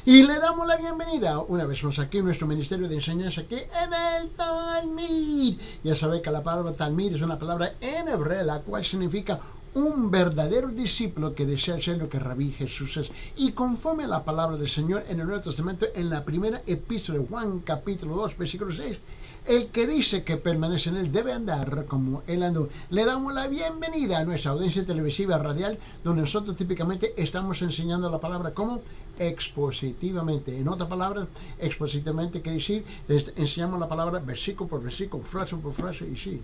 Y le damos la bienvenida una vez más aquí en nuestro ministerio de enseñanza aquí en el Talmid. Ya sabe que la palabra Talmid es una palabra en hebreo, la cual significa un verdadero discípulo que desea ser lo que Rabí Jesús es. Y conforme a la palabra del Señor en el Nuevo Testamento, en la primera epístola de Juan, capítulo 2, versículo 6, el que dice que permanece en él debe andar como él andó. Le damos la bienvenida a nuestra audiencia televisiva radial, donde nosotros típicamente estamos enseñando la palabra como expositivamente. En otras palabras, expositivamente quiere decir, enseñamos la palabra versículo por versículo, frase por frase, y sí,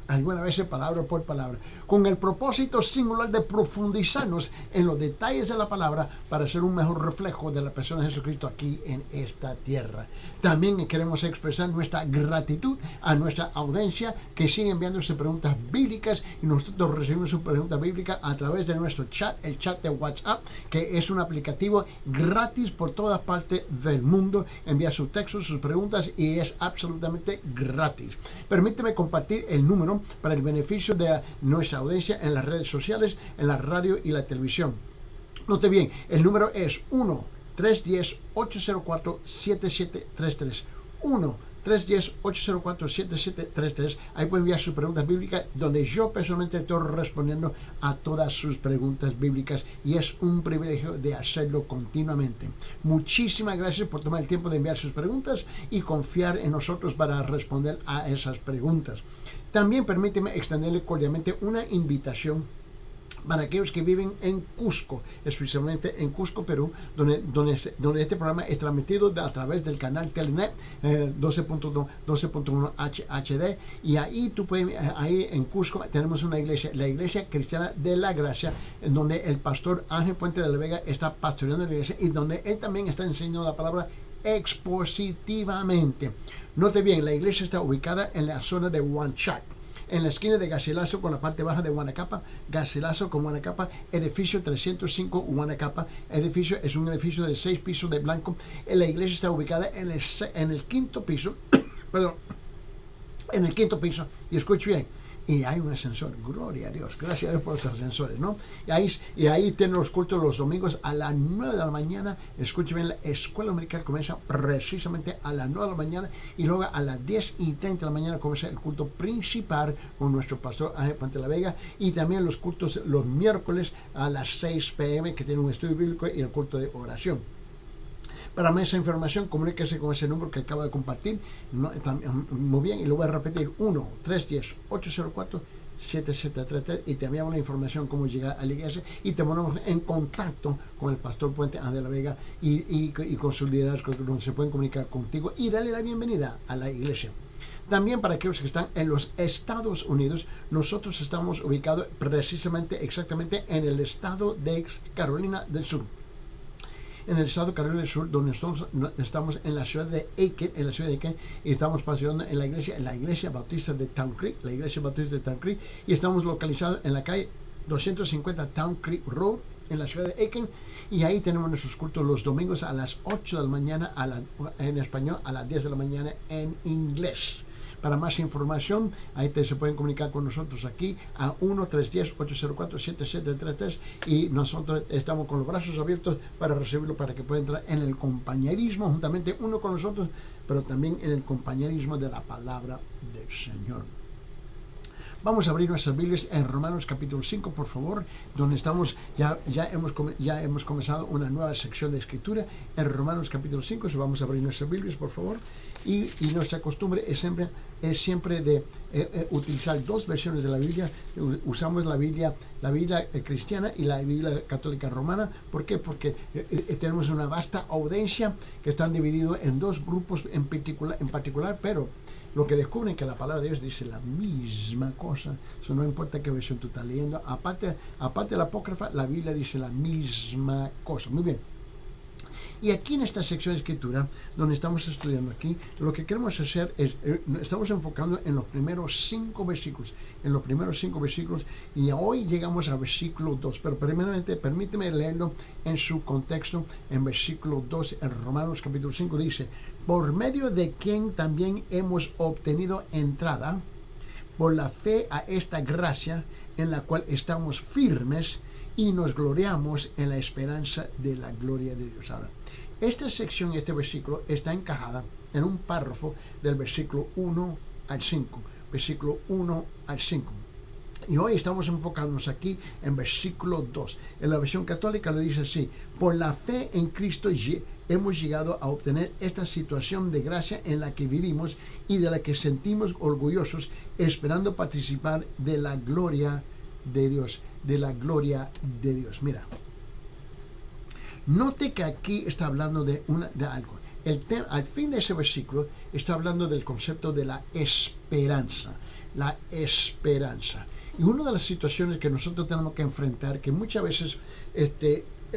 algunas veces palabra por palabra, con el propósito singular de profundizarnos en los detalles de la palabra para ser un mejor reflejo de la persona de Jesucristo aquí en esta tierra. También queremos expresar nuestra gratitud a nuestra audiencia que sigue enviándose preguntas bíblicas, y nosotros recibimos sus preguntas bíblicas a través de nuestro chat, el chat de WhatsApp, que es un aplicativo gratis por todas partes del mundo. Envía sus textos, sus preguntas, y es absolutamente gratis. Permíteme compartir el número para el beneficio de nuestra audiencia en las redes sociales, en la radio y la televisión. Note bien, el número es 1-310-804-7733. 1-310-804-7733. Ahí pueden enviar sus preguntas bíblicas, donde yo personalmente estoy respondiendo a todas sus preguntas bíblicas, y es un privilegio de hacerlo continuamente. Muchísimas gracias por tomar el tiempo de enviar sus preguntas y confiar en nosotros para responder a esas preguntas. También permíteme extenderle cordialmente una invitación para aquellos que viven en Cusco, especialmente en Cusco, Perú, donde este programa es transmitido a través del canal Telenet 12.1 HD, y ahí ahí en Cusco tenemos una iglesia, la Iglesia Cristiana de la Gracia, en donde el pastor Ángel Puente de la Vega está pastoreando la iglesia, y donde él también está enseñando la palabra expositivamente. Note bien, la iglesia está ubicada en la zona de Huanchac, en la esquina de Garcilaso con la parte baja de Huanacapa. Garcilaso con Huanacapa, edificio 305 Huanacapa. Edificio es un edificio de 6 pisos de blanco. La iglesia está ubicada en el quinto piso. Perdón, en el quinto piso. Y escuche bien, y hay un ascensor. Gloria a Dios, gracias a Dios por los ascensores, ¿no? Y ahí tienen los cultos los domingos a las 9 de la mañana. Escuchen bien, la escuela dominical comienza precisamente a las 9 de la mañana, y luego a las 10:30 de la mañana comienza el culto principal con nuestro pastor Ángel Puente de la Vega, y también los cultos los miércoles a las 6 p.m. que tiene un estudio bíblico y el culto de oración. Para más información, comuníquese con ese número que acabo de compartir. Muy bien, y lo voy a repetir: 1-310-804-7733, y te enviamos la información cómo llegar a la iglesia, y te ponemos en contacto con el pastor Puente de la Vega y con sus liderazgos, donde se pueden comunicar contigo y darle la bienvenida a la iglesia. También para aquellos que están en los Estados Unidos, nosotros estamos ubicados exactamente en el estado de Carolina del Sur. En el estado de Carolina del Sur, donde estamos en la ciudad de Aiken, y estamos paseando en la iglesia bautista de Town Creek, y estamos localizados en la calle 250 Town Creek Road, en la ciudad de Aiken, y ahí tenemos nuestros cultos los domingos a las 8 de la mañana en español, a las 10 de la mañana en inglés. Para más información, ahí se pueden comunicar con nosotros aquí a 1-310-804-7733, y nosotros estamos con los brazos abiertos para recibirlo, para que pueda entrar en el compañerismo juntamente uno con nosotros, pero también en el compañerismo de la palabra del Señor. Vamos a abrir nuestras Biblias en Romanos capítulo 5, por favor, donde estamos, ya hemos comenzado una nueva sección de escritura en Romanos capítulo 5. Vamos a abrir nuestras Biblias, por favor, y nuestra costumbre es siempre de utilizar dos versiones de la Biblia. Usamos la Biblia cristiana y la Biblia católica romana. ¿Por qué? Porque tenemos una vasta audiencia que están divididos en dos grupos en particular, pero lo que descubren que la palabra de Dios dice la misma cosa. Eso no importa qué versión tú estás leyendo. Aparte de la apócrifa, la Biblia dice la misma cosa. Muy bien. Y aquí en esta sección de escritura, donde estamos estudiando aquí, lo que queremos hacer es, estamos enfocando en los primeros 5 versículos. Y hoy llegamos al versículo 2. Pero primeramente, permíteme leerlo en su contexto. En versículo 2, en Romanos capítulo 5, dice: por medio de quien también hemos obtenido entrada por la fe a esta gracia, en la cual estamos firmes y nos gloriamos en la esperanza de la gloria de Dios. Ahora, esta sección, este versículo, está encajada en un párrafo del versículo 1 al 5. Versículo 1 al 5. Y hoy estamos enfocándonos aquí en versículo 2. En la versión católica le dice así: por la fe en Cristo hemos llegado a obtener esta situación de gracia en la que vivimos y de la que sentimos orgullosos, esperando participar de la gloria de Dios. De la gloria de Dios. Mira, note que aquí está hablando de algo. Al fin de ese versículo está hablando del concepto de la esperanza. La esperanza. Y una de las situaciones que nosotros tenemos que enfrentar, que muchas veces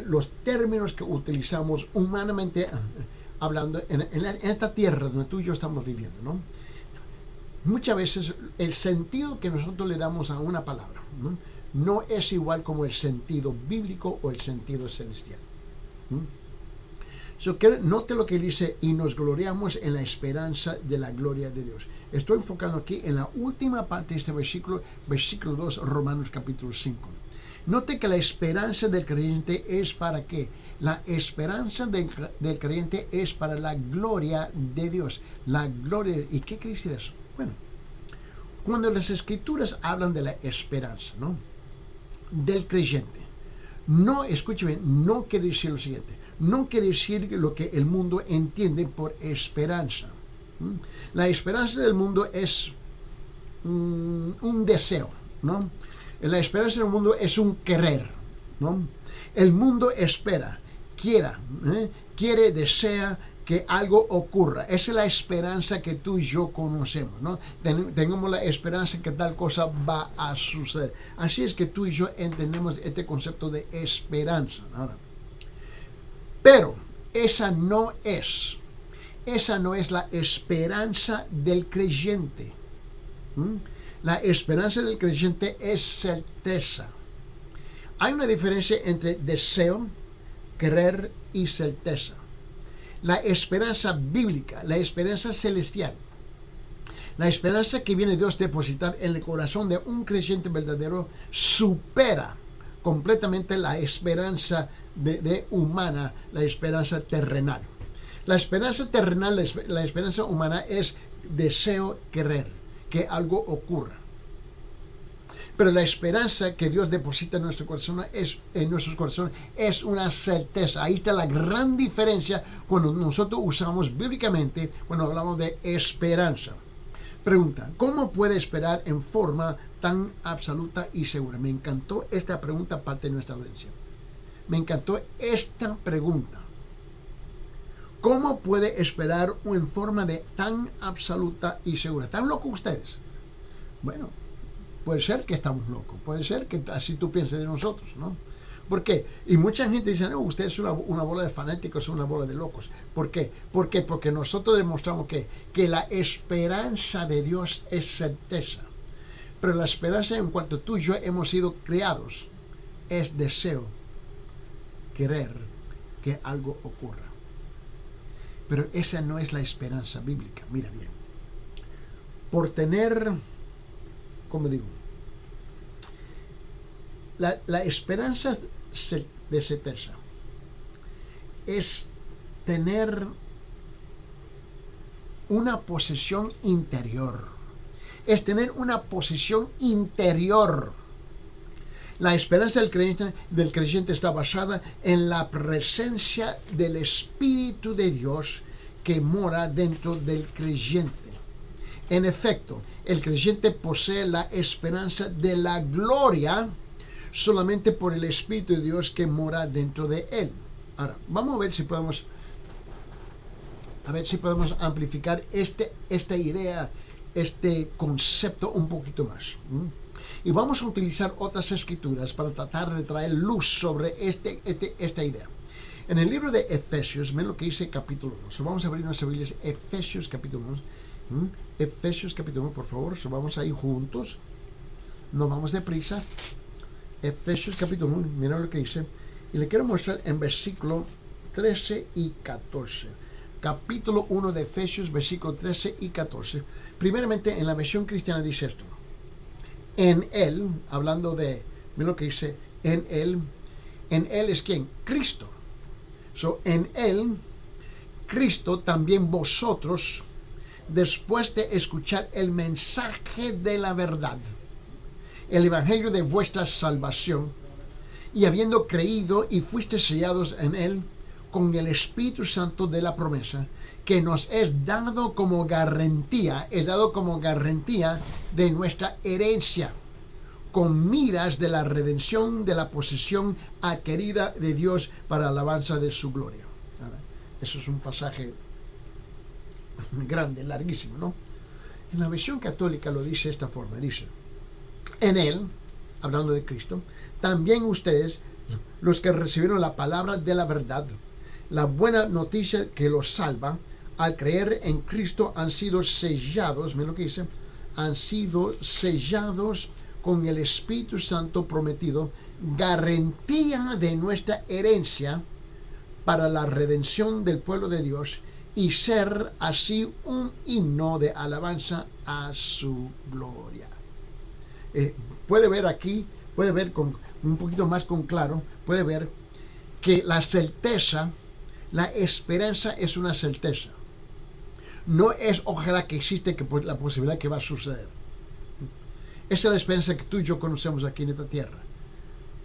los términos que utilizamos humanamente hablando en esta tierra donde tú y yo estamos viviendo, ¿no? Muchas veces el sentido que nosotros le damos a una palabra no es igual como el sentido bíblico o el sentido celestial. Note lo que dice: y nos gloriamos en la esperanza de la gloria de Dios. Estoy enfocando aquí en la última parte de este versículo, versículo 2, Romanos capítulo 5. Note que la esperanza del creyente es para qué. La esperanza del creyente es para la gloria de Dios. La gloria. ¿Y qué quiere decir eso? Bueno, cuando las escrituras hablan de la esperanza, ¿no?, del creyente, no, escuche bien, no quiere decir lo siguiente. No quiere decir lo que el mundo entiende por esperanza. La esperanza del mundo es un deseo, ¿no? La esperanza del mundo es un querer, ¿no? El mundo espera, quiere, desea que algo ocurra. Esa es la esperanza que tú y yo conocemos, ¿no? Tenemos la esperanza que tal cosa va a suceder. Así es que tú y yo entendemos este concepto de esperanza. Ahora, pero esa no es la esperanza del creyente. La esperanza del creyente es certeza. Hay una diferencia entre deseo, querer y certeza. La esperanza bíblica, la esperanza celestial, la esperanza que viene Dios depositar en el corazón de un creyente verdadero supera completamente la esperanza humana, la esperanza terrenal. La esperanza terrenal, la esperanza humana es deseo, querer, que algo ocurra. Pero la esperanza que Dios deposita en nuestros corazones es una certeza. Ahí está la gran diferencia cuando nosotros usamos bíblicamente, cuando hablamos de esperanza. Pregunta: ¿cómo puede esperar en forma tan absoluta y segura? Me encantó esta pregunta, parte de nuestra audiencia. Me encantó esta pregunta. ¿Cómo puede esperar en forma de tan absoluta y segura? ¿Están locos ustedes? Bueno, puede ser que estamos locos. Puede ser que así tú pienses de nosotros, ¿no? ¿Por qué? Y mucha gente dice: no, usted es una bola de fanáticos, una bola de locos. ¿Por qué? ¿Por qué? Porque nosotros demostramos que la esperanza de Dios es certeza. Pero la esperanza, en cuanto tú y yo hemos sido creados, es deseo, querer que algo ocurra. Pero esa no es la esperanza bíblica. Mira bien. Por tener, como digo, la esperanza de certeza es tener una posesión interior. Es tener una posición interior. La esperanza del creyente está basada en la presencia del Espíritu de Dios que mora dentro del creyente. En efecto, el creyente posee la esperanza de la gloria solamente por el Espíritu de Dios que mora dentro de él. Ahora, vamos a ver si podemos amplificar esta idea, este concepto un poquito más. Y vamos a utilizar otras escrituras para tratar de traer luz sobre esta idea. En el libro de Efesios, ven lo que dice capítulo 1. Vamos a abrir nuestras Biblias, Efesios capítulo 1. Efesios capítulo 1, por favor. Vamos a ir juntos. No vamos deprisa. Efesios capítulo 1, mira lo que dice. Y le quiero mostrar en versículo 13 y 14. Capítulo 1 de Efesios, versículo 13 y 14. Primeramente, en la versión cristiana dice esto. En él, hablando de, mira lo que dice, en él es ¿quién? Cristo. En él Cristo, también vosotros, después de escuchar el mensaje de la verdad, el evangelio de vuestra salvación, y habiendo creído y fuisteis sellados en él con el Espíritu Santo de la promesa, que nos es dado como garantía, de nuestra herencia, con miras de la redención de la posesión adquirida de Dios para alabanza de su gloria. Ahora, eso es un pasaje grande, larguísimo, ¿no? En la versión católica lo dice de esta forma, dice: en él, hablando de Cristo, también ustedes, los que recibieron la palabra de la verdad, la buena noticia que los salva, al creer en Cristo han sido sellados, miren lo que dice, han sido sellados con el Espíritu Santo prometido, garantía de nuestra herencia para la redención del pueblo de Dios, y ser así un himno de alabanza a su gloria. Puede ver aquí, puede ver con un poquito más con claro, puede ver que la certeza, la esperanza es una certeza. No es ojalá que existe la posibilidad que va a suceder. Esa es la esperanza que tú y yo conocemos aquí en esta tierra.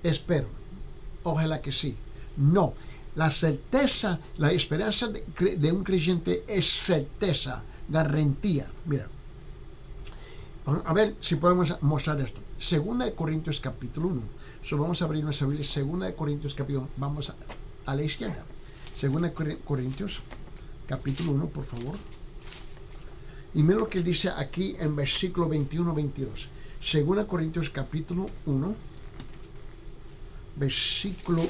Espero, ojalá que sí. No, la certeza, la esperanza de un creyente es certeza, garantía. Mira, a ver si podemos mostrar esto. 2 Corintios capítulo 1. Vamos a abrir nuestra Biblia. 2 Corintios capítulo 1. Vamos a la izquierda. 2 Corintios capítulo 1, por favor. Y mira lo que dice aquí en versículo 21-22. 2 Corintios capítulo 1, versículo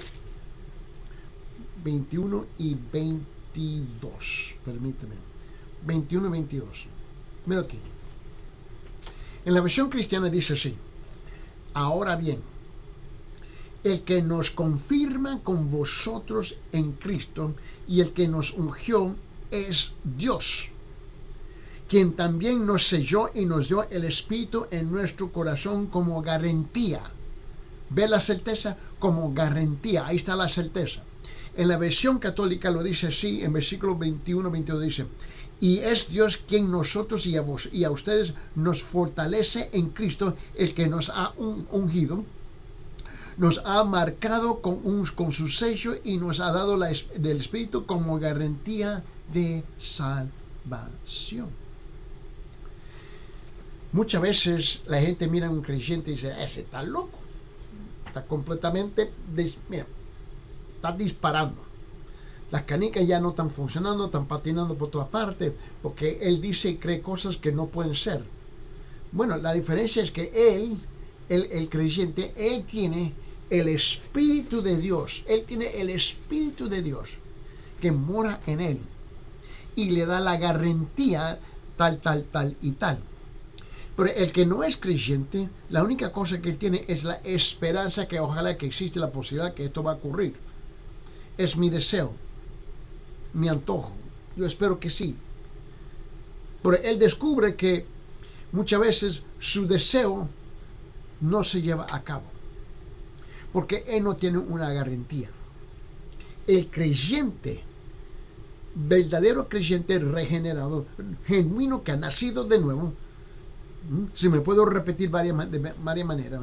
21 y 22. Permíteme. 21 y 22. Mira aquí. En la versión cristiana dice así: ahora bien, el que nos confirma con vosotros en Cristo y el que nos ungió es Dios, quien también nos selló y nos dio el Espíritu en nuestro corazón como garantía. ¿Ve la certeza? Como garantía. Ahí está la certeza. En la versión católica lo dice así, en versículo 21-22 dice: y es Dios quien nosotros y a ustedes nos fortalece en Cristo, el que nos ha ungido, nos ha marcado con su sello y nos ha dado del Espíritu como garantía de salvación. Muchas veces la gente mira a un creyente y dice: ese está loco, está completamente, mira, está disparando. Las canicas ya no están funcionando, están patinando por todas partes, porque él dice y cree cosas que no pueden ser. Bueno, la diferencia es que el creyente, él tiene el Espíritu de Dios, que mora en él y le da la garantía tal y tal. Pero el que no es creyente, la única cosa que él tiene es la esperanza que ojalá que existe la posibilidad que esto va a ocurrir. Es mi deseo, mi antojo. Yo espero que sí. Pero él descubre que muchas veces su deseo no se lleva a cabo, porque él no tiene una garantía. El creyente, verdadero creyente regenerado, genuino, que ha nacido de nuevo, si me puedo repetir de varias maneras,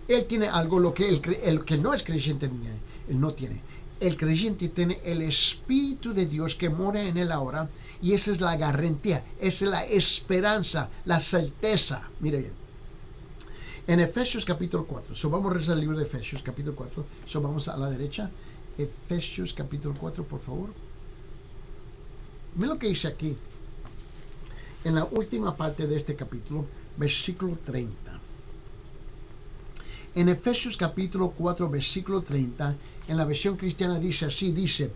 él tiene algo lo que el que no es creyente él no tiene. El creyente tiene el Espíritu de Dios que mora en él ahora, y esa es la garantía, esa es la esperanza, la certeza. Mire bien, en Efesios capítulo 4, vamos a rezar el libro de Efesios capítulo 4, vamos a la derecha, Efesios capítulo 4, por favor. Mira lo que dice aquí, en la última parte de este capítulo, versículo 30. En Efesios capítulo 4, versículo 30, en la versión cristiana dice así, dice,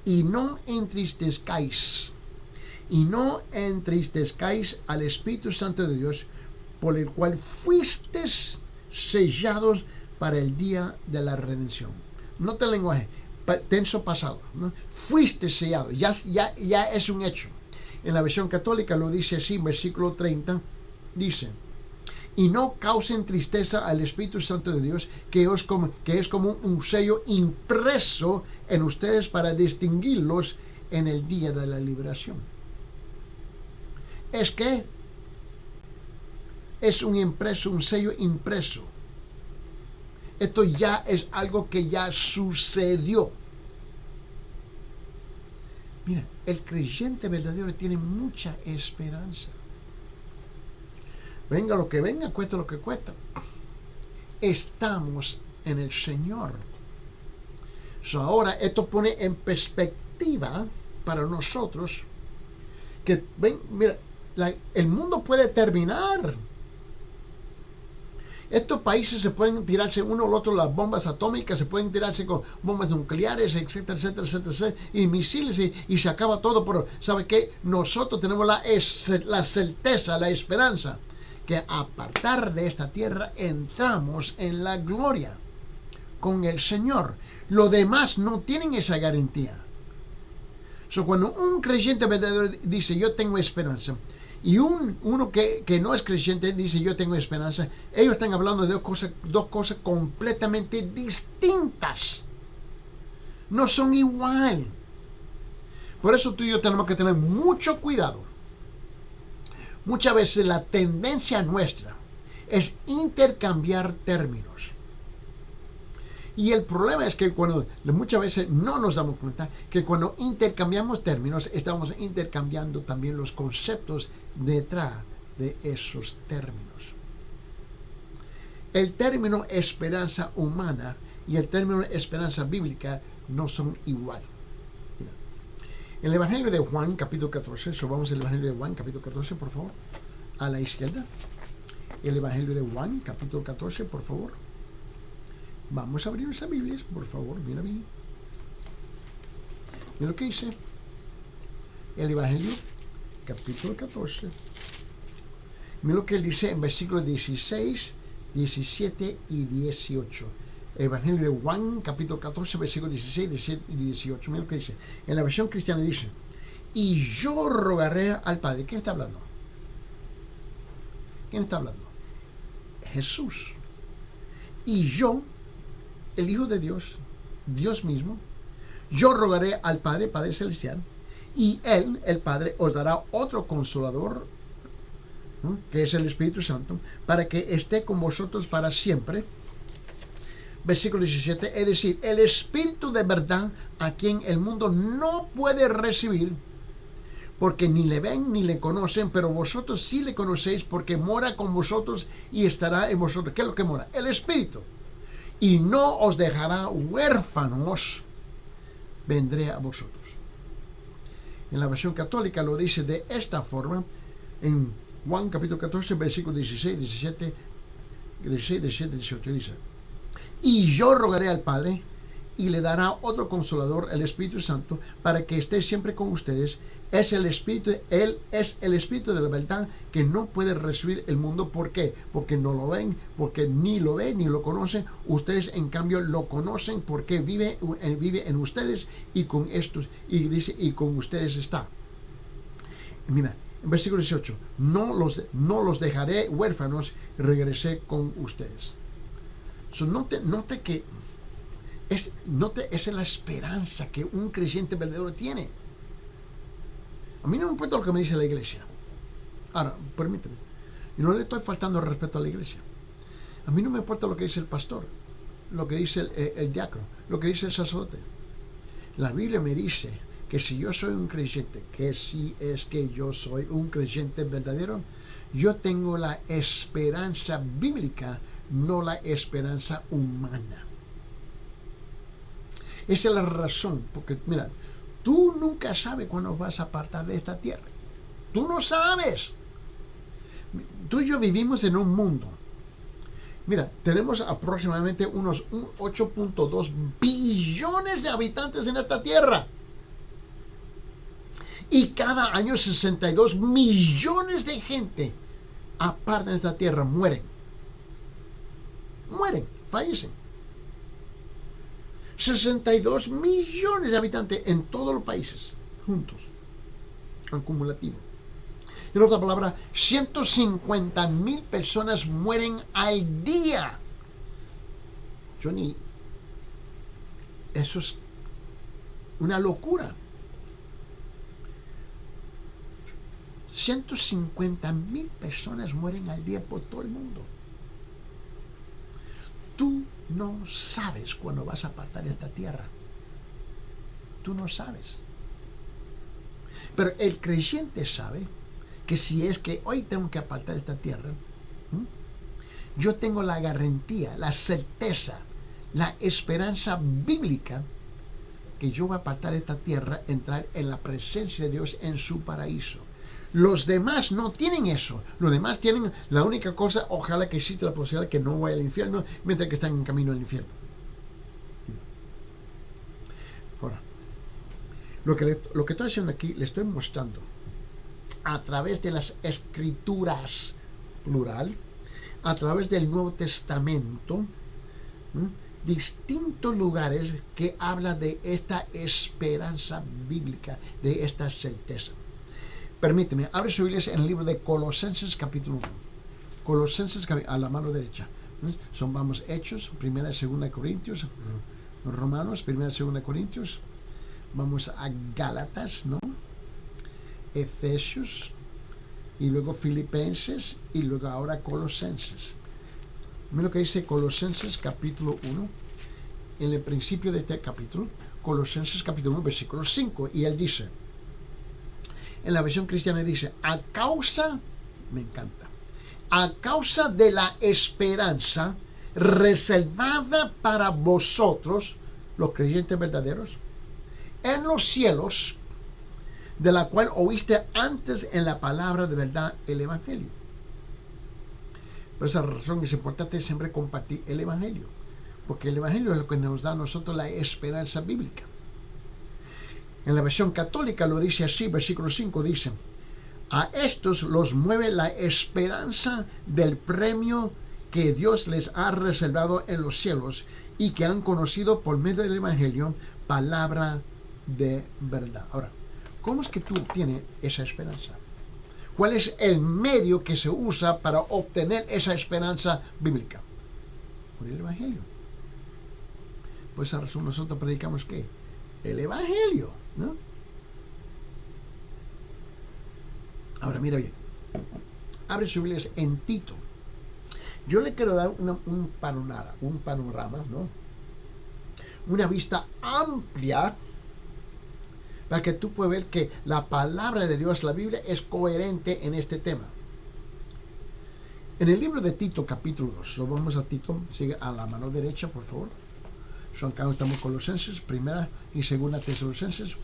y no entristezcáis al Espíritu Santo de Dios, por el cual fuisteis sellados para el día de la redención. Nota el lenguaje, tenso pasado, ¿no? Fuiste sellado, ya es un hecho. En la versión católica lo dice así, versículo 30, dice: y no causen tristeza al Espíritu Santo de Dios, que es como un sello impreso en ustedes para distinguirlos en el día de la liberación. Es que es un impreso, un sello impreso. Esto ya es algo que ya sucedió. Mira, el creyente verdadero tiene mucha esperanza. Venga lo que venga, cuesta lo que cuesta. Estamos en el Señor. Ahora esto pone en perspectiva para nosotros que, ven, mira, el mundo puede terminar. Estos países se pueden tirarse uno al otro las bombas atómicas, se pueden tirarse con bombas nucleares, etcétera, etcétera, etcétera, y misiles, y se acaba todo. Pero ¿sabe qué? Nosotros tenemos la certeza, la esperanza, que a apartar de esta tierra entramos en la gloria con el Señor. Los demás no tienen esa garantía. Cuando un creyente verdadero dice yo tengo esperanza, y uno que no es creyente dice yo tengo esperanza, ellos están hablando de dos cosas completamente distintas. No son igual. Por eso tú y yo tenemos que tener mucho cuidado. Muchas veces la tendencia nuestra es intercambiar términos. Y el problema es que muchas veces no nos damos cuenta que cuando intercambiamos términos, estamos intercambiando también los conceptos detrás de esos términos. El término esperanza humana y el término esperanza bíblica no son igual. Mira, en el Evangelio de Juan, capítulo 14, vamos al Evangelio de Juan, capítulo 14, por favor, a la izquierda. El Evangelio de Juan, capítulo 14, por favor. Vamos a abrir nuestras Biblias, por favor, mira bien. Mira lo que dice el Evangelio, capítulo 14. Mira lo que él dice en versículos 16, 17 y 18. Evangelio de Juan, capítulo 14, versículos 16, 17 y 18. Mira lo que dice. En la versión cristiana dice, y yo rogaré al Padre. ¿Quién está hablando? ¿Quién está hablando? Jesús. Y yo, el Hijo de Dios, Dios mismo, yo rogaré al Padre, Padre Celestial, y Él, el Padre, os dará otro Consolador, ¿no?, que es el Espíritu Santo, para que esté con vosotros para siempre. Versículo 17, es decir, el Espíritu de verdad, a quien el mundo no puede recibir, porque ni le ven ni le conocen, pero vosotros sí le conocéis, porque mora con vosotros y estará en vosotros. ¿Qué es lo que mora? El Espíritu. Y no os dejará huérfanos, vendré a vosotros. En la versión católica lo dice de esta forma, en Juan capítulo 14, versículos 16, 17, 18, dice, y yo rogaré al Padre, y le dará otro Consolador, el Espíritu Santo, para que esté siempre con ustedes. Es el Espíritu, Él es el Espíritu de la verdad que no puede recibir el mundo. ¿Por qué? Porque no lo ven, porque ni lo ven ni lo conocen. Ustedes en cambio lo conocen porque vive en ustedes y con estos, y dice, y con ustedes está. Mira, en versículo 18, no los dejaré huérfanos, regresé con ustedes. Note que esa es la esperanza que un creyente verdadero tiene. A mí no me importa lo que me dice la iglesia. Ahora, permíteme, yo no le estoy faltando el respeto a la iglesia. A mí no me importa lo que dice el pastor, lo que dice el diácono, lo que dice el sacerdote. La Biblia me dice que si yo soy un creyente, que si es que yo soy un creyente verdadero, yo tengo la esperanza bíblica, no la esperanza humana. Esa es la razón, porque mira, tú nunca sabes cuándo vas a apartar de esta tierra. Tú no sabes. Tú y yo vivimos en un mundo. Mira, tenemos aproximadamente unos 8.2 billones de habitantes en esta tierra. Y cada año 62 millones de gente apartan de esta tierra, mueren. Mueren, fallecen. 62 millones de habitantes en todos los países, juntos, acumulativo. En otra palabra, 150,000 personas mueren al día. Johnny, eso es una locura. 150,000 personas mueren al día por todo el mundo. Tú no sabes cuándo vas a apartar esta tierra. Tú no sabes. Pero el creyente sabe que si es que hoy tengo que apartar esta tierra, yo tengo la garantía, la certeza, la esperanza bíblica que yo voy a apartar esta tierra, entrar en la presencia de Dios en su paraíso. Los demás no tienen eso. Los demás tienen la única cosa, ojalá que exista la posibilidad de que no vaya al infierno mientras que están en camino al infierno. Ahora, lo que estoy haciendo aquí, le estoy mostrando a través de las escrituras, plural, a través del Nuevo Testamento, distintos lugares que habla de esta esperanza bíblica, de esta certeza. Permíteme, abre su Biblia en el libro de Colosenses capítulo 1. Colosenses a la mano derecha. Vamos Hechos, 1 y 2 Corintios, Romanos, 1 y 2 Corintios. Vamos a Gálatas, ¿no? Efesios, y luego Filipenses, y luego ahora Colosenses. Mira lo que dice Colosenses capítulo 1, en el principio de este capítulo, Colosenses capítulo 1, versículo 5, y él dice, en la versión cristiana dice, a causa de la esperanza reservada para vosotros, los creyentes verdaderos, en los cielos, de la cual oíste antes en la palabra de verdad, el Evangelio. Por esa razón es importante siempre compartir el Evangelio, porque el Evangelio es lo que nos da a nosotros la esperanza bíblica. En la versión católica lo dice así, versículo 5 dice, a estos los mueve la esperanza del premio que Dios les ha reservado en los cielos y que han conocido por medio del Evangelio, palabra de verdad. Ahora, ¿cómo es que tú tienes esa esperanza? ¿Cuál es el medio que se usa para obtener esa esperanza bíblica? Por el Evangelio. Por esa razón nosotros predicamos ¿qué? El Evangelio, ¿no? Ahora mira bien, abre su Biblia en Tito. Yo le quiero dar un panorama, ¿no? Una vista amplia para que tú puedas ver que la palabra de Dios, la Biblia, es coherente en este tema. En el libro de Tito, capítulo 2, vamos a Tito, sigue a la mano derecha, por favor. Acá estamos Colosenses, primera y segunda Tesalonicenses.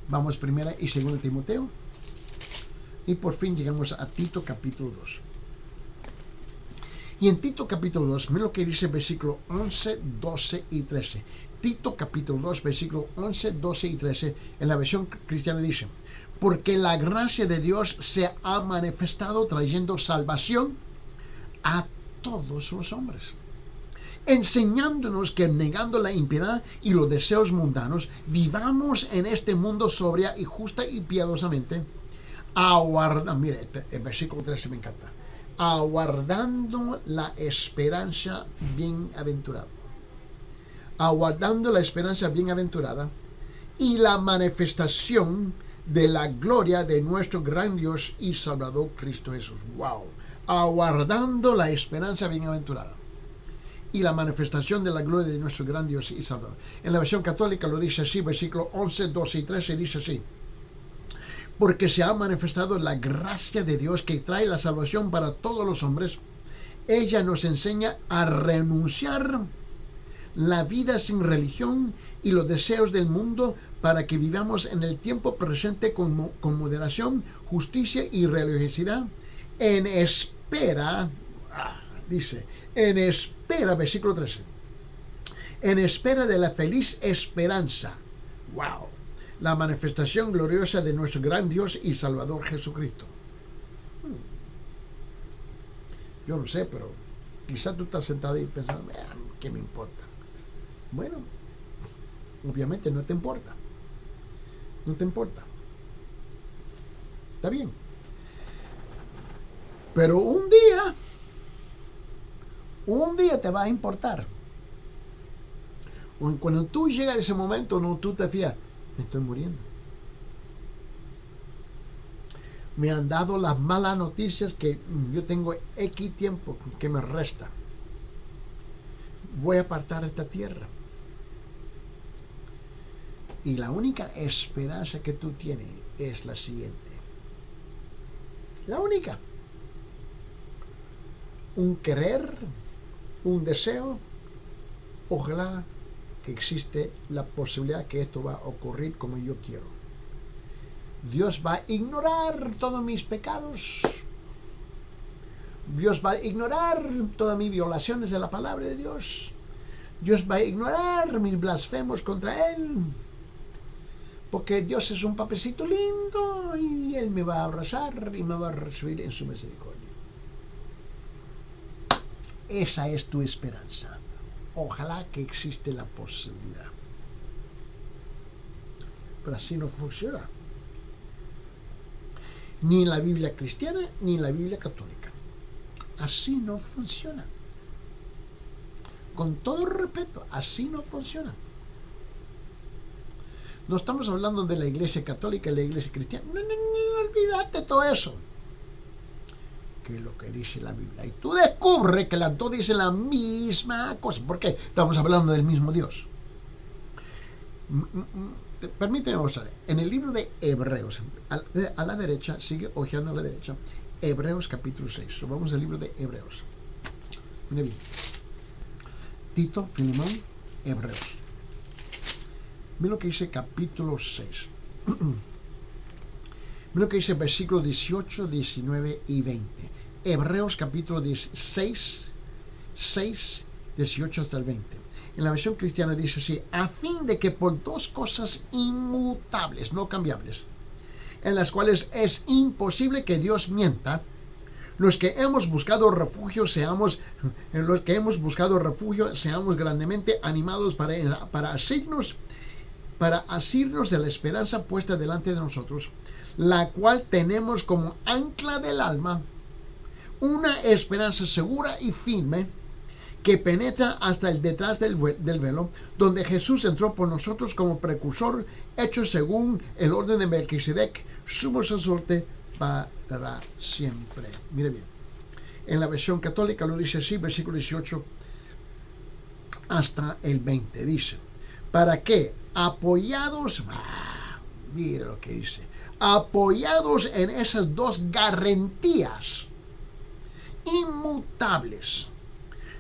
Vamos primera y segunda Timoteo. Y por fin llegamos a Tito, capítulo 2. Y en Tito, capítulo 2, mira lo que dice versículo 11, 12 y 13. Tito capítulo 2, versículo 11, 12 y 13, en la versión cristiana dice, porque la gracia de Dios se ha manifestado trayendo salvación a todos los hombres, enseñándonos que negando la impiedad y los deseos mundanos, vivamos en este mundo sobria y justa y piadosamente, mire, el versículo 13 me encanta, aguardando la esperanza bienaventurada. Aguardando la esperanza bienaventurada y la manifestación de la gloria de nuestro gran Dios y Salvador Cristo Jesús. ¡Wow! Aguardando la esperanza bienaventurada y la manifestación de la gloria de nuestro gran Dios y Salvador. En la versión católica lo dice así, versículo 11, 12 y 13 dice así. Porque se ha manifestado la gracia de Dios que trae la salvación para todos los hombres. Ella nos enseña a renunciar la vida sin religión y los deseos del mundo para que vivamos en el tiempo presente con moderación, justicia y religiosidad en espera, versículo 13, en espera de la feliz esperanza, wow, la manifestación gloriosa de nuestro gran Dios y Salvador Jesucristo. Yo no sé, pero quizás tú estás sentado y pensando, ¿qué me importa? Bueno, obviamente no te importa. No te importa. Está bien. Pero un día te va a importar. Cuando tú llegas a ese momento, no, tú te fías, me estoy muriendo. Me han dado las malas noticias que yo tengo X tiempo que me resta. Voy a apartar esta tierra. Y la única esperanza que tú tienes es la siguiente. La única. Un querer, un deseo. Ojalá que existe la posibilidad que esto va a ocurrir como yo quiero. Dios va a ignorar todos mis pecados. Dios va a ignorar todas mis violaciones de la palabra de Dios. Dios va a ignorar mis blasfemos contra Él. Porque Dios es un papecito lindo y Él me va a abrazar y me va a recibir en su misericordia. Esa es tu esperanza. Ojalá que existe la posibilidad. Pero así no funciona. Ni en la Biblia cristiana, ni en la Biblia católica. Así no funciona. Con todo respeto, así no funciona. No estamos hablando de la iglesia católica y la iglesia cristiana. No, olvídate todo eso. Que es lo que dice la Biblia. Y tú descubres que las dos dicen la misma cosa. ¿Por qué? Estamos hablando del mismo Dios. Permíteme mostrar. En el libro de Hebreos, a la derecha, sigue hojeando a la derecha, Hebreos capítulo 6. Vamos al libro de Hebreos. Mire bien. Tito, Filemón, Hebreos. Mira lo que dice capítulo 6. Mira lo que dice versículos 18, 19 y 20. Hebreos capítulo 16, 6, 18 hasta el 20. En la versión cristiana dice así: a fin de que por dos cosas inmutables, no cambiables, en las cuales es imposible que Dios mienta, los que hemos buscado refugio seamos grandemente animados para asirnos de la esperanza puesta delante de nosotros, la cual tenemos como ancla del alma, una esperanza segura y firme que penetra hasta el detrás del velo, donde Jesús entró por nosotros como precursor, hecho según el orden de Melquisedec, sumo sacerdote para siempre. Mire bien, en la versión católica lo dice así, versículo 18 hasta el 20, dice: para que apoyados, mire lo que dice, apoyados en esas dos garantías inmutables,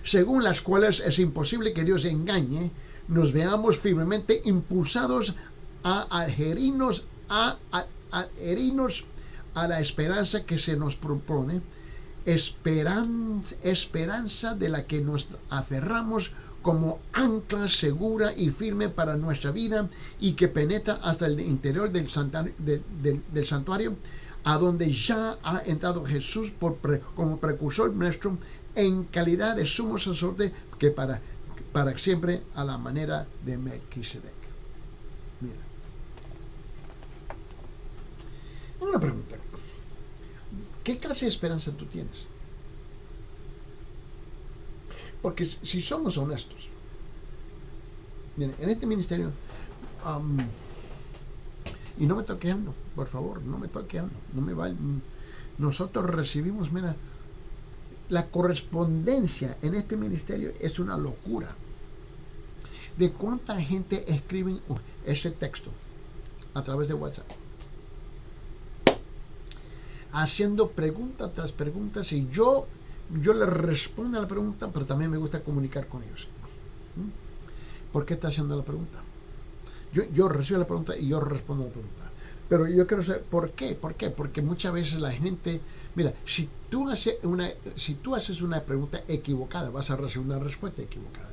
según las cuales es imposible que Dios engañe, nos veamos firmemente impulsados a adherirnos a la esperanza que se nos propone, esperanza de la que nos aferramos como ancla segura y firme para nuestra vida y que penetra hasta el interior del santuario, a donde ya ha entrado Jesús como precursor nuestro en calidad de sumo sacerdote que para siempre a la manera de Melquisedec. Mira. Una pregunta. ¿Qué clase de esperanza tú tienes? Porque si somos honestos, miren, en este ministerio, y no me estoy quejando, por favor, no me estoy quejando, no me va. Nosotros recibimos, mira, la correspondencia en este ministerio es una locura. De cuánta gente escriben ese texto a través de WhatsApp, haciendo preguntas tras preguntas, y yo les respondo a la pregunta, pero también me gusta comunicar con ellos. ¿Por qué está haciendo la pregunta? Yo recibo la pregunta y yo respondo a la pregunta. Pero yo quiero saber ¿por qué? ¿Por qué? Porque muchas veces la gente, mira, si tú haces una pregunta equivocada, vas a recibir una respuesta equivocada.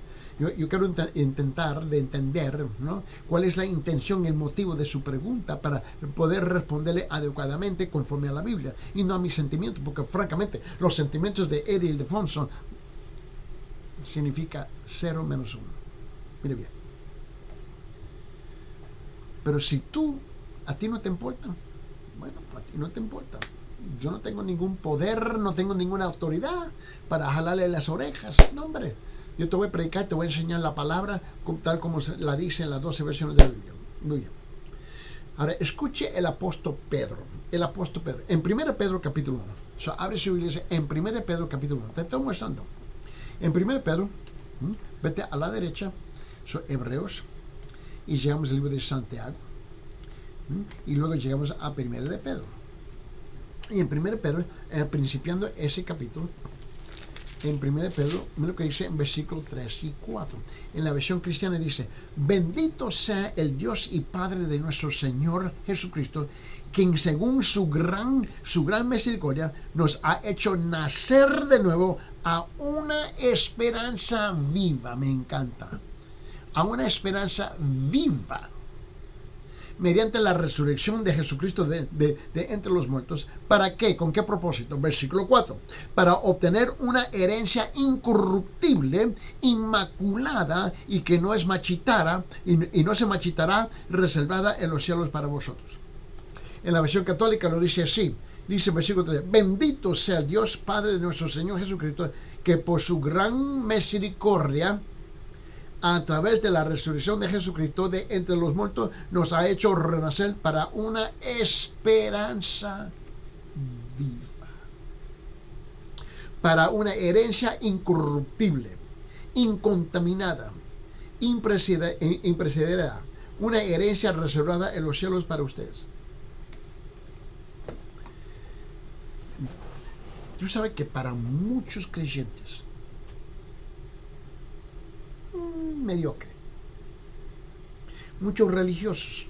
Yo quiero intentar de entender, ¿no?, cuál es la intención, el motivo de su pregunta para poder responderle adecuadamente conforme a la Biblia y no a mis sentimientos, porque francamente los sentimientos de Eddie Ildefonso significa 0 menos 1. Mire bien. Pero si a ti no te importa, bueno, a ti no te importa. Yo no tengo ningún poder, no tengo ninguna autoridad para jalarle las orejas. No, hombre. Yo te voy a predicar, te voy a enseñar la palabra tal como la dice en las 12 versiones de la Biblia. Muy bien. Ahora, escuche el apóstol Pedro. El apóstol Pedro. En 1 Pedro capítulo 1. So, abre su iglesia en 1 Pedro capítulo 1. Te estoy mostrando. En 1 Pedro, vete a la derecha, son Hebreos, y llegamos al libro de Santiago, y luego llegamos a 1 de Pedro. Y en 1 Pedro, principiando ese capítulo, en 1 Pedro, mira lo que dice en versículos 3 y 4. En la versión cristiana dice: bendito sea el Dios y Padre de nuestro Señor Jesucristo, quien según su gran misericordia nos ha hecho nacer de nuevo a una esperanza viva. Me encanta. A una esperanza viva, mediante la resurrección de Jesucristo de entre los muertos. ¿Para qué? ¿Con qué propósito? Versículo 4. Para obtener una herencia incorruptible, inmaculada, y que no es marchitada, y no se marchitará, reservada en los cielos para vosotros. En la versión católica lo dice así. Dice versículo 3. Bendito sea el Dios Padre de nuestro Señor Jesucristo, que por su gran misericordia, a través de la resurrección de Jesucristo de entre los muertos, nos ha hecho renacer para una esperanza viva, para una herencia incorruptible, incontaminada, imprecedida, una herencia reservada en los cielos para ustedes. Tú sabes que para muchos creyentes mediocre, muchos religiosos,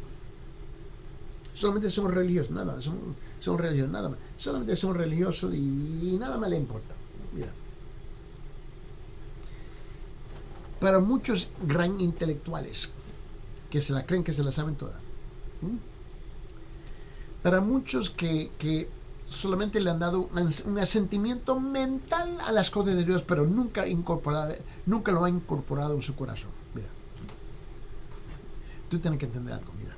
solamente son religiosos, nada más, son religiosos, nada más, solamente son religiosos y nada más le importa. Mira, para muchos gran intelectuales que se la creen, que se la saben toda, para muchos que solamente le han dado un asentimiento mental a las cosas de Dios, pero nunca lo ha incorporado en su corazón. Mira, tú tienes que entender algo. Mira,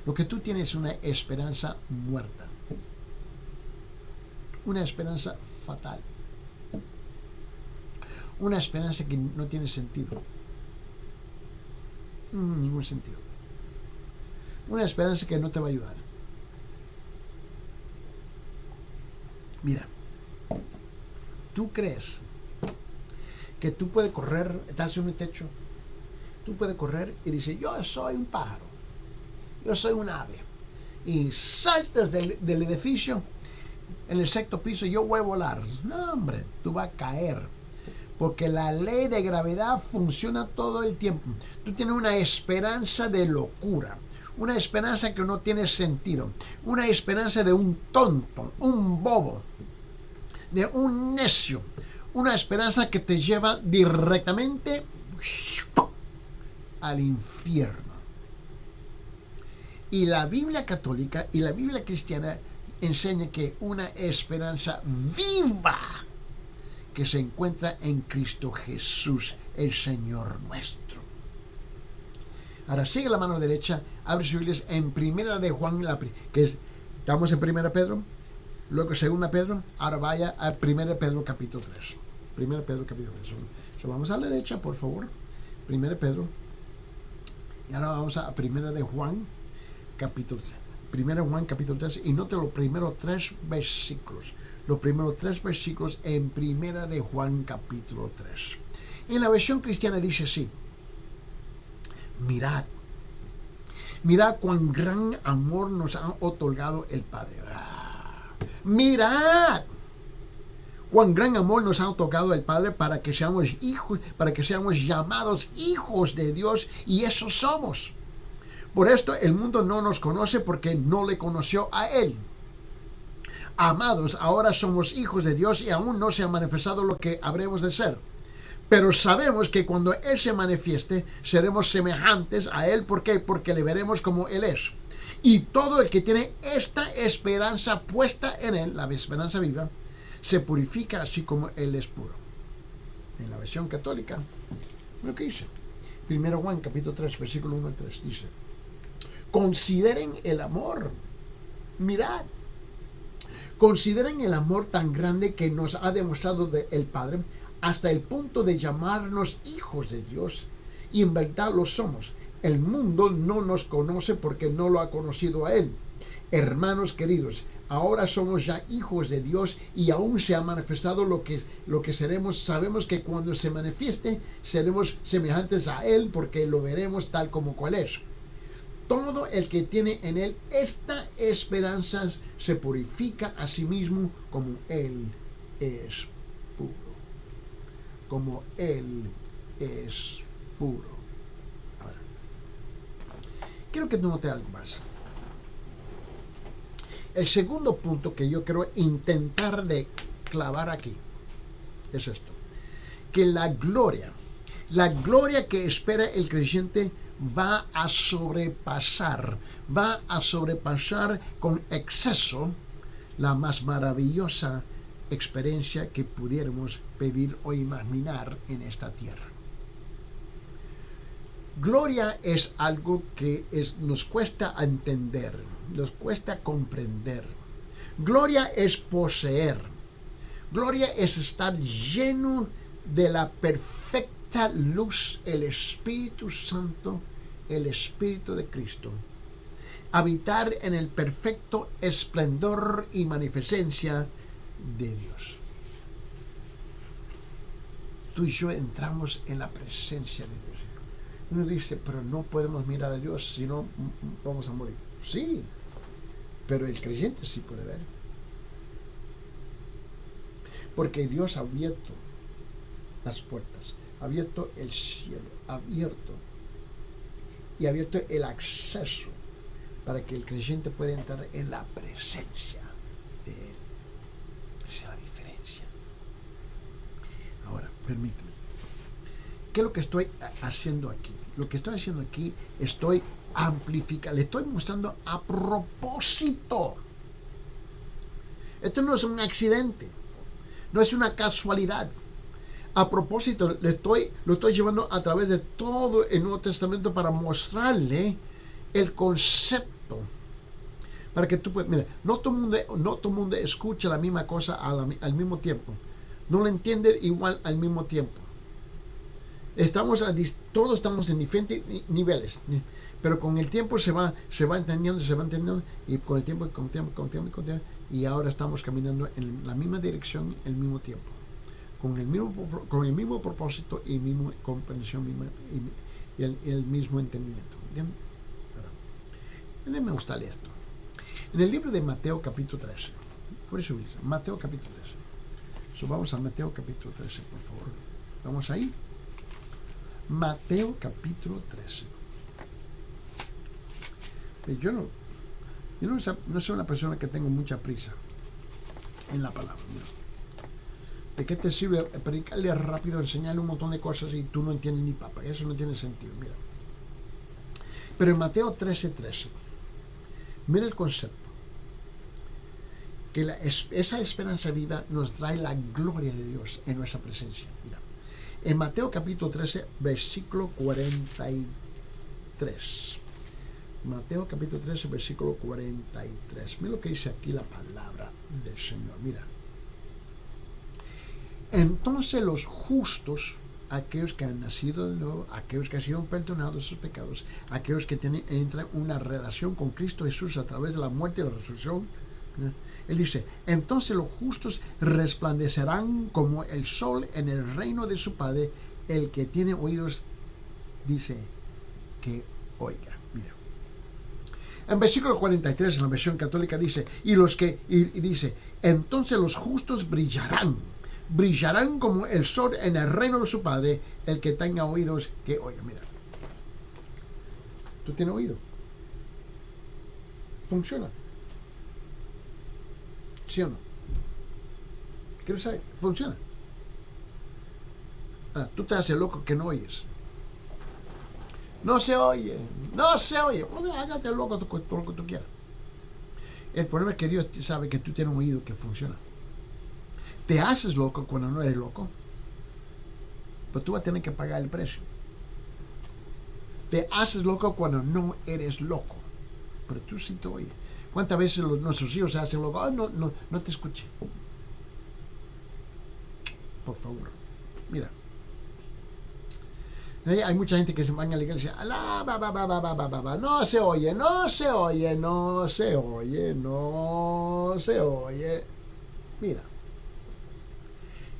lo que tú tienes es una esperanza muerta, una esperanza fatal, una esperanza que no tiene sentido, ningún sentido, una esperanza que no te va a ayudar. Mira, tú crees que tú puedes correr, estás en un techo, tú puedes correr y dices: yo soy un pájaro, yo soy un ave, y saltas del edificio en el sexto piso, yo voy a volar. No, hombre, tú vas a caer, porque la ley de gravedad funciona todo el tiempo. Tú tienes una esperanza de locura, una esperanza que no tiene sentido, una esperanza de un tonto, un bobo, de un necio, una esperanza que te lleva directamente al infierno. Y la Biblia católica y la Biblia cristiana enseña que una esperanza viva que se encuentra en Cristo Jesús, el Señor nuestro. Ahora sigue la mano derecha, abre su Biblia en Primera de Juan, estamos en Primera Pedro, luego Segunda Pedro, ahora vaya a Primera Pedro capítulo 3. Primera Pedro capítulo 3. So, vamos a la derecha, por favor. Primera Pedro. Y ahora vamos a Primera de Juan capítulo 3. Primera Juan capítulo 3, y note los primeros 3 versículos. Los primeros 3 versículos en Primera de Juan capítulo 3. En la versión cristiana dice así: mirad cuán gran amor nos ha otorgado el Padre. Mirad cuán gran amor nos ha otorgado el Padre para que seamos hijos, para que seamos llamados hijos de Dios, y eso somos. Por esto el mundo no nos conoce, porque no le conoció a Él. Amados, ahora somos hijos de Dios, y aún no se ha manifestado lo que habremos de ser. Pero sabemos que cuando Él se manifieste, seremos semejantes a Él. ¿Por qué? Porque le veremos como Él es. Y todo el que tiene esta esperanza puesta en Él, la esperanza viva, se purifica así como Él es puro. En la versión católica, lo que dice, 1 Juan capítulo 3, versículo 1 al 3, dice: consideren el amor, mirad, consideren el amor tan grande que nos ha demostrado el Padre, hasta el punto de llamarnos hijos de Dios, y en verdad lo somos. El mundo no nos conoce porque no lo ha conocido a Él. Hermanos queridos, ahora somos ya hijos de Dios y aún se ha manifestado lo que seremos. Sabemos que cuando se manifieste seremos semejantes a Él porque lo veremos tal como cual es. Todo el que tiene en Él esta esperanza se purifica a sí mismo como Él es puro. Como Él es puro. Ahora, quiero que tú notes algo más. El segundo punto que yo quiero intentar de clavar aquí es esto. Que la gloria que espera el creyente va a sobrepasar con exceso la más maravillosa experiencia que pudiéramos pedir o imaginar en esta tierra. Gloria es algo que nos cuesta entender, nos cuesta comprender. Gloria es poseer. Gloria es estar lleno de la perfecta luz, el Espíritu Santo, el Espíritu de Cristo. Habitar en el perfecto esplendor y magnificencia de Dios. Tú y yo entramos en la presencia de Dios. Uno dice, pero no podemos mirar a Dios, si no vamos a morir. Sí, pero el creyente sí puede ver. Porque Dios ha abierto las puertas, ha abierto el cielo, ha abierto el acceso para que el creyente pueda entrar en la presencia de Él. Esa es la diferencia. Ahora, permíteme. ¿Qué es lo que estoy haciendo aquí? Lo que estoy haciendo aquí, estoy amplificando, le estoy mostrando a propósito. Esto no es un accidente, no es una casualidad. A propósito, lo estoy llevando a través de todo el Nuevo Testamento para mostrarle el concepto. Para que tú puedas, mira, no todo el mundo escucha la misma cosa al mismo tiempo. No lo entiende igual al mismo tiempo. Todos estamos en diferentes niveles, pero con el tiempo se va entendiendo, y con el tiempo, y ahora estamos caminando en la misma dirección, el mismo tiempo, con el mismo propósito y misma comprensión, y el mismo entendimiento. ¿Entienden? Me gusta leer esto. En el libro de Mateo capítulo 13, por eso dice, Mateo capítulo 13. Vamos a Mateo capítulo 13, por favor. Vamos ahí. Mateo capítulo 13. Yo no soy una persona que tengo mucha prisa en la palabra. ¿De qué te sirve predicarle rápido, enseñarle un montón de cosas y tú no entiendes ni papa? Eso no tiene sentido. Mira. Pero en Mateo 13:13, mira el concepto. Que esa esperanza viva nos trae la gloria de Dios en nuestra presencia. Mira. En Mateo capítulo 13, versículo 43. Mateo capítulo 13, versículo 43. Mira lo que dice aquí la palabra del Señor. Mira. Entonces los justos, aquellos que han nacido de nuevo, aquellos que han sido perdonados de sus pecados, aquellos que entran en una relación con Cristo Jesús a través de la muerte y la resurrección, Él dice, entonces los justos resplandecerán como el sol en el reino de su Padre. El que tiene oídos, dice, que oiga. Mira. En versículo 43, en la versión católica, dice, y dice, entonces los justos brillarán como el sol en el reino de su Padre. El que tenga oídos, que oiga. Mira. ¿Tú tienes oído? Funciona. ¿Sí o no? Quiero saber, funciona. Ahora, tú te haces loco que no oyes. No se oye. Bueno, hágate loco todo lo que tú quieras. El problema es que Dios sabe que tú tienes un oído que funciona. Te haces loco cuando no eres loco, pero tú vas a tener que pagar el precio. Te haces loco cuando no eres loco, pero tú sí te oyes. ¿Cuántas veces nuestros hijos se hacen locos? No te escuché. Por favor. Mira. Hay mucha gente que se van a la iglesia, alá, ba, ba, ba, ba, ba, ba, ba, ba. No se oye, no se oye, no se oye, no se oye. Mira,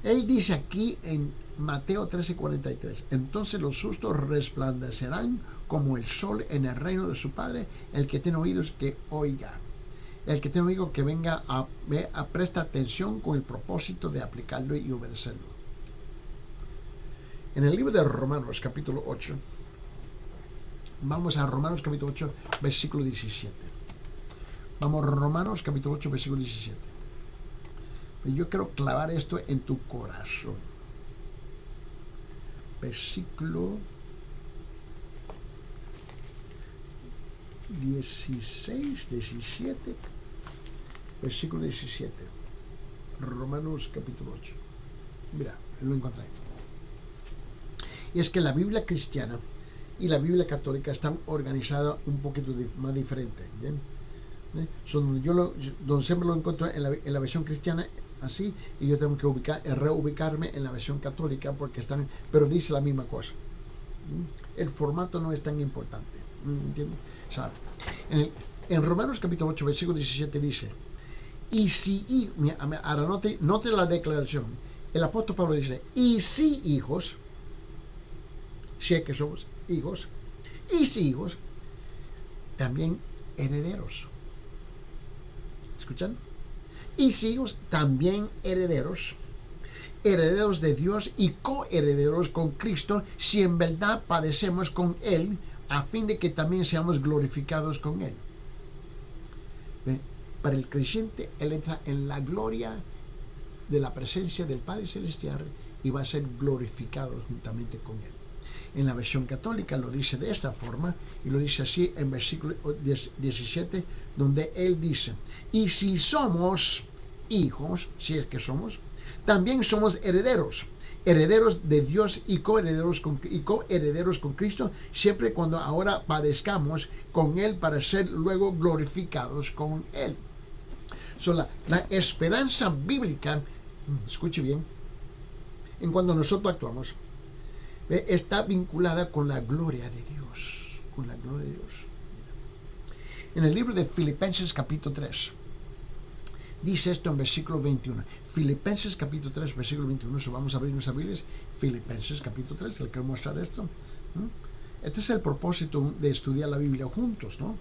él dice aquí en Mateo 13:43, entonces los justos resplandecerán como el sol en el reino de su Padre. El que tiene oídos que oiga. El que tiene oídos que venga a prestar atención con el propósito de aplicarlo y obedecerlo. En el libro de Romanos capítulo 8, vamos a Romanos capítulo 8, versículo 17. Vamos a Romanos capítulo 8, versículo 17. Yo quiero clavar esto en tu corazón. Versículo 16, 17. Versículo 17. Romanos capítulo 8. Mira, lo encontré. Y es que la Biblia cristiana y la Biblia católica están organizadas un poquito más diferente. ¿Bien? Donde siempre lo encuentro en la versión cristiana así, y yo tengo que reubicarme en la versión católica porque están, pero dice la misma cosa. El formato no es tan importante. ¿Entiendes? O sea, en Romanos capítulo 8, versículo 17 dice, y si, ahora note la declaración, el apóstol Pablo dice, y si hijos, si es que somos hijos, y si hijos, también herederos. ¿Escuchan? Y si hijos, también herederos, herederos de Dios y coherederos con Cristo, si en verdad padecemos con Él, a fin de que también seamos glorificados con Él. ¿Ve? Para el creyente, Él entra en la gloria de la presencia del Padre Celestial y va a ser glorificado juntamente con Él. En la versión católica lo dice de esta forma, y lo dice así en versículo 17, donde él dice, y si somos hijos, si es que somos, también somos herederos, herederos de Dios y coherederos con Cristo, siempre cuando ahora padezcamos con Él para ser luego glorificados con Él. La esperanza bíblica, escuche bien, en cuando nosotros actuamos, está vinculada con la gloria de Dios. Con la gloria de Dios. En el libro de Filipenses capítulo 3, dice esto en versículo 21. Filipenses capítulo 3, versículo 21. Vamos a abrir nuestras Biblias. Filipenses capítulo 3, le quiero mostrar esto. Este es el propósito de estudiar la Biblia juntos, ¿no?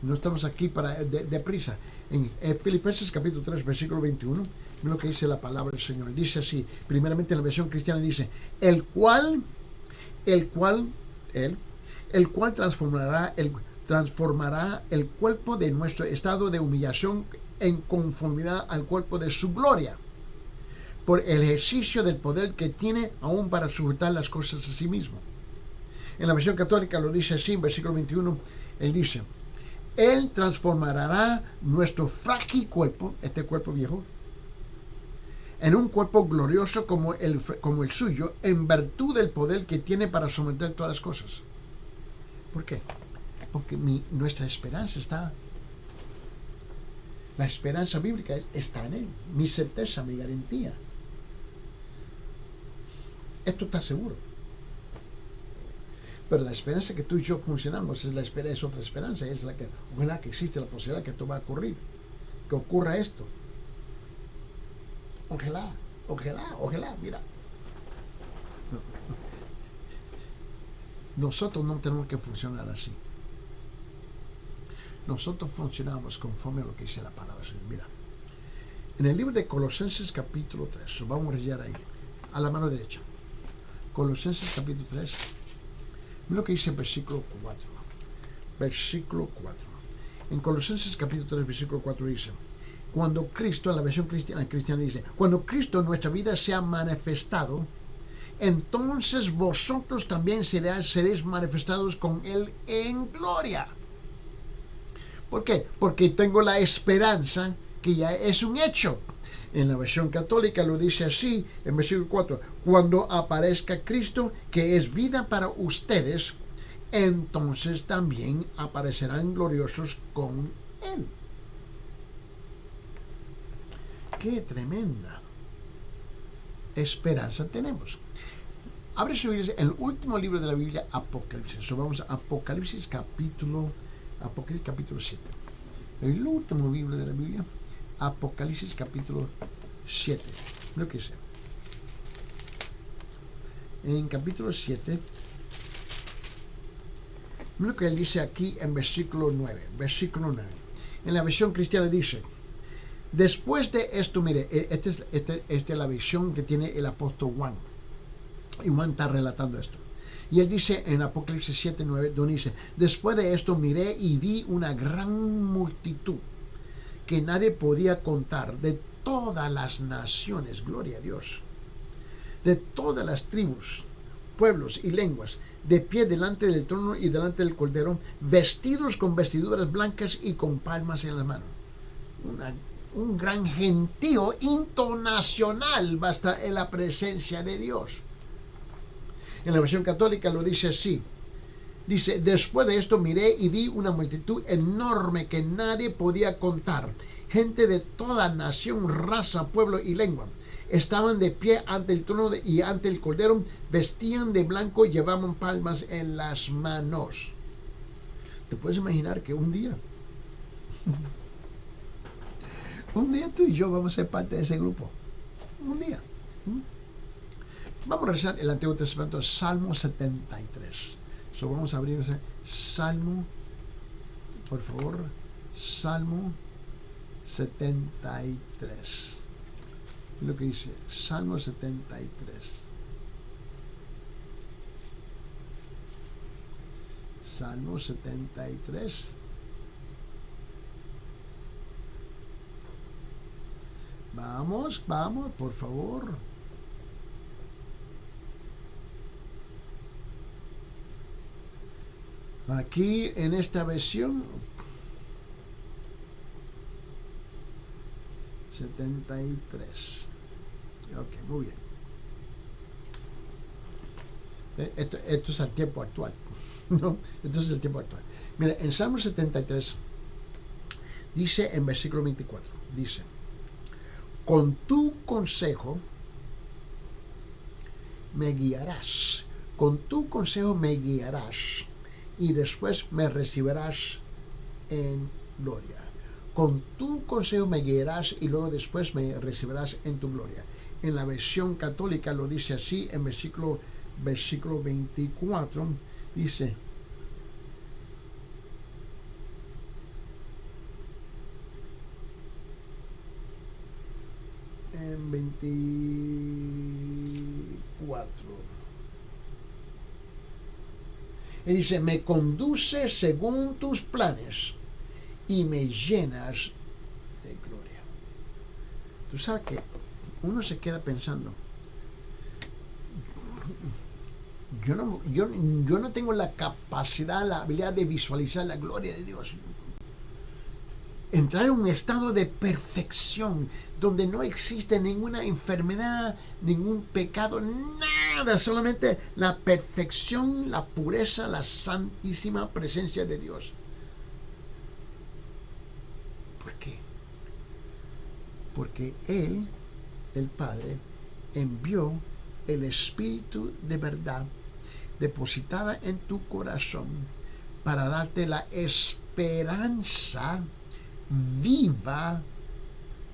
No estamos aquí para deprisa. En Filipenses capítulo 3, versículo 21, lo que dice la palabra del Señor. Dice así, primeramente en la versión cristiana dice, el cual transformará el cuerpo de nuestro estado de humillación en conformidad al cuerpo de su gloria, por el ejercicio del poder que tiene aún para sujetar las cosas a sí mismo. En la versión católica lo dice así, en versículo 21, él dice, Él transformará nuestro frágil cuerpo, este cuerpo viejo, en un cuerpo glorioso como el suyo, en virtud del poder que tiene para someter todas las cosas. ¿Por qué? Porque nuestra esperanza está, la esperanza bíblica está en Él, mi certeza, mi garantía. Esto está seguro. Pero la esperanza que tú y yo funcionamos es otra esperanza, es la que, ojalá que existe la posibilidad que esto va a ocurrir, que ocurra esto. Ojalá, mira. Nosotros no tenemos que funcionar así. Nosotros funcionamos conforme a lo que dice la palabra. Mira, en el libro de Colosenses capítulo 3, vamos a leer ahí, a la mano derecha. Colosenses capítulo 3, mira lo que dice en versículo 4. Versículo 4. En Colosenses capítulo 3, versículo 4 dice, cuando Cristo, en la versión cristiana dice, cuando Cristo en nuestra vida sea manifestado, entonces vosotros también seréis manifestados con Él en gloria. ¿Por qué? Porque tengo la esperanza que ya es un hecho. En la versión católica lo dice así, en versículo 4, cuando aparezca Cristo, que es vida para ustedes, entonces también aparecerán gloriosos con Él. ¡Qué tremenda esperanza tenemos! Abre su Biblia, el último libro de la Biblia, Apocalipsis. So, vamos a Apocalipsis capítulo 7. El último libro de la Biblia, Apocalipsis capítulo 7. Lo que dice. En capítulo 7, lo que él dice aquí en versículo 9. En la versión cristiana dice: después de esto, mire, esta es la visión que tiene el apóstol Juan. Y Juan está relatando esto. Y él dice en Apocalipsis 7:9, donde dice: después de esto miré y vi una gran multitud que nadie podía contar, de todas las naciones, gloria a Dios, de todas las tribus, pueblos y lenguas, de pie delante del trono y delante del Cordero, vestidos con vestiduras blancas y con palmas en las manos. Un gran gentío internacional va a estar en la presencia de Dios. En la versión católica lo dice así. Dice: después de esto miré y vi una multitud enorme que nadie podía contar. Gente de toda nación, raza, pueblo y lengua. Estaban de pie ante el trono y ante el Cordero. Vestían de blanco y llevaban palmas en las manos. ¿Te puedes imaginar que un día tú y yo vamos a ser parte de ese grupo? Un día. Vamos a rezar el Antiguo Testamento, Salmo 73. Vamos a abrir ese Salmo, por favor, Salmo 73. Lo que dice, Salmo 73. Salmo 73. Vamos, por favor. Aquí en esta versión 73. Ok, muy bien. Esto es el tiempo actual. ¿No? Esto es el tiempo actual. Mira, en Salmo 73 dice en versículo 24, dice: con tu consejo me guiarás. Con tu consejo me guiarás y después me recibirás en gloria. Con tu consejo me guiarás y luego después me recibirás en tu gloria. En la versión católica lo dice así, en versículo 24, dice: en 24. Y dice: me conduces según tus planes y me llenas de gloria. Tú sabes que uno se queda pensando, yo no tengo la capacidad, la habilidad de visualizar la gloria de Dios. Entrar en un estado de perfección donde no existe ninguna enfermedad, ningún pecado, nada, solamente la perfección, la pureza, la santísima presencia de Dios. ¿Por qué? Porque Él, el Padre, envió el Espíritu de verdad depositada en tu corazón para darte la esperanza viva,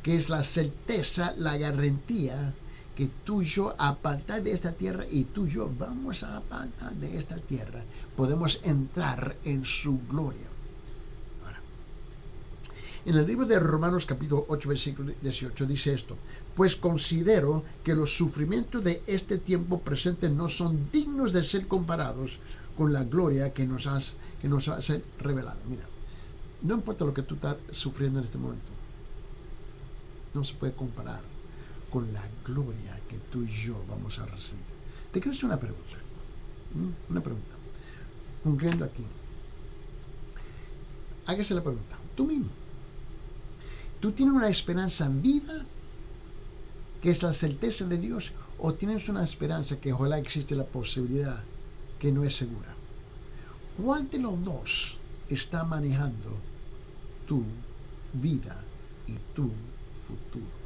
que es la certeza, la garantía que tú y yo, apartar de esta tierra, y tú y yo vamos a apartar de esta tierra, podemos entrar en su gloria. Ahora, en el libro de Romanos capítulo 8 versículo 18 dice esto: pues considero que los sufrimientos de este tiempo presente no son dignos de ser comparados con la gloria que nos va a ser revelada. Mira, no importa lo que tú estás sufriendo en este momento, no se puede comparar con la gloria que tú y yo vamos a recibir. Te quiero hacer una pregunta. Una pregunta. Concluyendo aquí. Hágase la pregunta. Tú mismo. ¿Tú tienes una esperanza viva, que es la certeza de Dios, o tienes una esperanza que ojalá existe la posibilidad que no es segura? ¿Cuál de los dos está manejando tu vida y tu futuro?